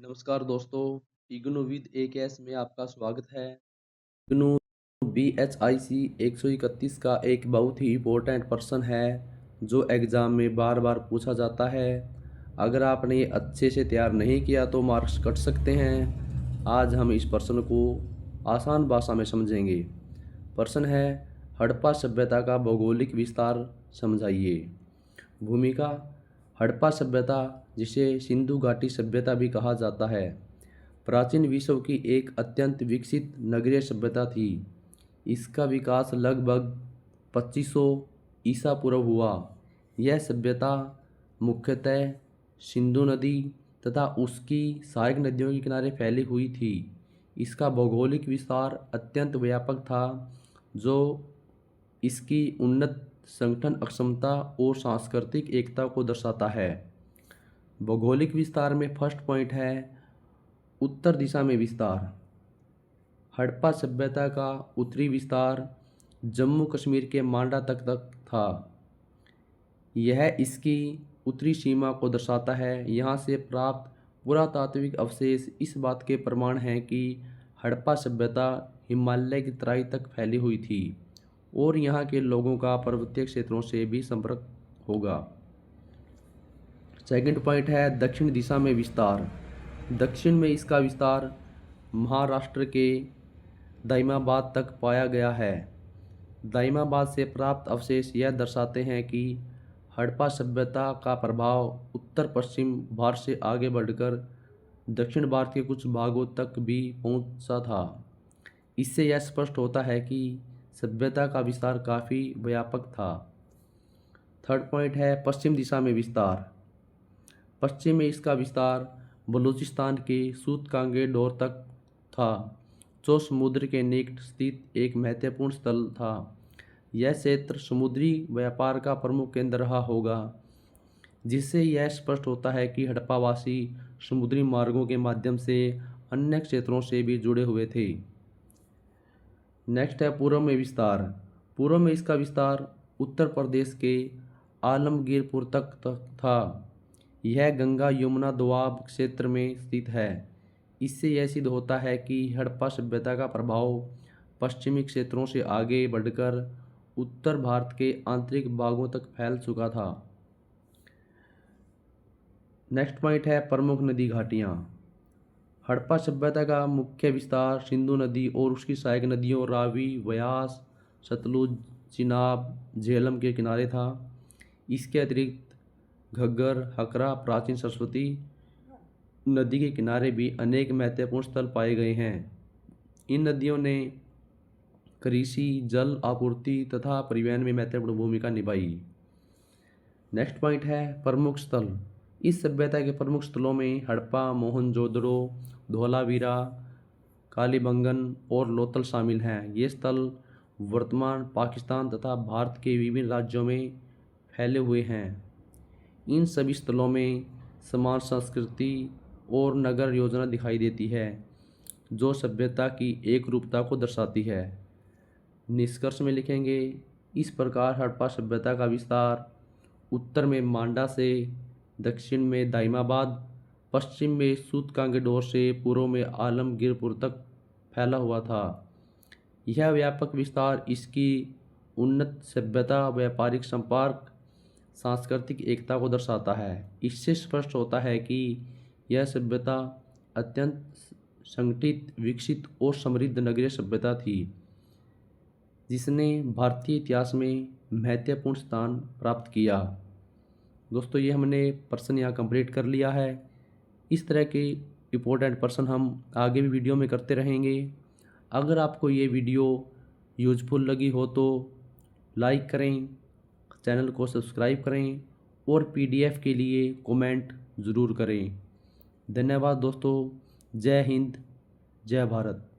नमस्कार दोस्तों, IGNOU with AKS में आपका स्वागत है। इग्नू BHIC 131 का एक बहुत ही इम्पोर्टेंट प्रश्न है जो एग्ज़ाम में बार बार पूछा जाता है। अगर आपने ये अच्छे से तैयार नहीं किया तो मार्क्स कट सकते हैं। आज हम इस प्रश्न को आसान भाषा में समझेंगे। प्रश्न है, हड़प्पा सभ्यता का भौगोलिक विस्तार समझाइए। भूमिका: हड़प्पा सभ्यता, जिसे सिंधु घाटी सभ्यता भी कहा जाता है, प्राचीन विश्व की एक अत्यंत विकसित नगरीय सभ्यता थी। इसका विकास लगभग 2500 ईसा पूर्व हुआ। यह सभ्यता मुख्यतः सिंधु नदी तथा उसकी सहायक नदियों के किनारे फैली हुई थी। इसका भौगोलिक विस्तार अत्यंत व्यापक था, जो इसकी उन्नत संगठन अक्षमता और सांस्कृतिक एकता को दर्शाता है। भौगोलिक विस्तार में फर्स्ट पॉइंट है उत्तर दिशा में विस्तार। हड़प्पा सभ्यता का उत्तरी विस्तार जम्मू कश्मीर के मांडा तक था। यह इसकी उत्तरी सीमा को दर्शाता है। यहाँ से प्राप्त पुरातात्विक अवशेष इस बात के प्रमाण हैं कि हड़प्पा सभ्यता हिमालय की तराई तक फैली हुई थी और यहाँ के लोगों का पर्वतीय क्षेत्रों से भी संपर्क होगा। सेकंड पॉइंट है दक्षिण दिशा में विस्तार। दक्षिण में इसका विस्तार महाराष्ट्र के दाइमाबाद तक पाया गया है। दाइमाबाद से प्राप्त अवशेष यह दर्शाते हैं कि हड़प्पा सभ्यता का प्रभाव उत्तर पश्चिम भारत से आगे बढ़कर दक्षिण भारत के कुछ भागों तक भी पहुंचा था। इससे यह स्पष्ट होता है कि सभ्यता का विस्तार काफ़ी व्यापक था। थर्ड पॉइंट है पश्चिम दिशा में विस्तार। पश्चिम में इसका विस्तार बलूचिस्तान के सूतकांगे डोर तक था, जो समुद्र के निकट स्थित एक महत्वपूर्ण स्थल था। यह क्षेत्र समुद्री व्यापार का प्रमुख केंद्र रहा होगा, जिससे यह स्पष्ट होता है कि हड़प्पावासी समुद्री मार्गों के माध्यम से अन्य क्षेत्रों से भी जुड़े हुए थे। नेक्स्ट है पूर्व में विस्तार। पूर्व में इसका विस्तार उत्तर प्रदेश के आलमगीरपुर तक था। यह गंगा यमुना दोआब क्षेत्र में स्थित है। इससे यह सिद्ध होता है कि हड़प्पा सभ्यता का प्रभाव पश्चिमी क्षेत्रों से आगे बढ़कर उत्तर भारत के आंतरिक भागों तक फैल चुका था। नेक्स्ट पॉइंट है प्रमुख नदी घाटियाँ। हड़प्पा सभ्यता का मुख्य विस्तार सिंधु नदी और उसकी सहायक नदियों रावी, व्यास, सतलुज, चिनाब, झेलम के किनारे था। इसके अतिरिक्त घग्गर, हकरा, प्राचीन सरस्वती नदी के किनारे भी अनेक महत्वपूर्ण स्थल पाए गए हैं। इन नदियों ने कृषि, जल आपूर्ति तथा परिवहन में महत्वपूर्ण भूमिका निभाई। नेक्स्ट पॉइंट है प्रमुख स्थल। इस सभ्यता के प्रमुख स्थलों में हड़प्पा, मोहनजोदड़ो, धोलावीरा, कालीबंगन और लोथल शामिल हैं। ये स्थल वर्तमान पाकिस्तान तथा भारत के विभिन्न राज्यों में फैले हुए हैं। इन सभी स्थलों में समान संस्कृति और नगर योजना दिखाई देती है, जो सभ्यता की एकरूपता को दर्शाती है। निष्कर्ष में लिखेंगे, इस प्रकार हड़प्पा सभ्यता का विस्तार उत्तर में मांडा से, दक्षिण में दाइमाबाद, पश्चिम में सूतकांगेडोर से पूर्व में आलमगीरपुर तक फैला हुआ था। यह व्यापक विस्तार इसकी उन्नत सभ्यता, व्यापारिक संपर्क, सांस्कृतिक एकता को दर्शाता है। इससे स्पष्ट होता है कि यह सभ्यता अत्यंत संगठित, विकसित और समृद्ध नगरीय सभ्यता थी, जिसने भारतीय इतिहास में महत्वपूर्ण स्थान प्राप्त किया। दोस्तों, ये हमने प्रश्न यहाँ कंप्लीट कर लिया है। इस तरह के इम्पोर्टेंट प्रश्न हम आगे भी वीडियो में करते रहेंगे। अगर आपको ये वीडियो यूजफुल लगी हो तो लाइक करें, चैनल को सब्सक्राइब करें और PDF के लिए कमेंट ज़रूर करें। धन्यवाद दोस्तों। जय हिंद, जय भारत।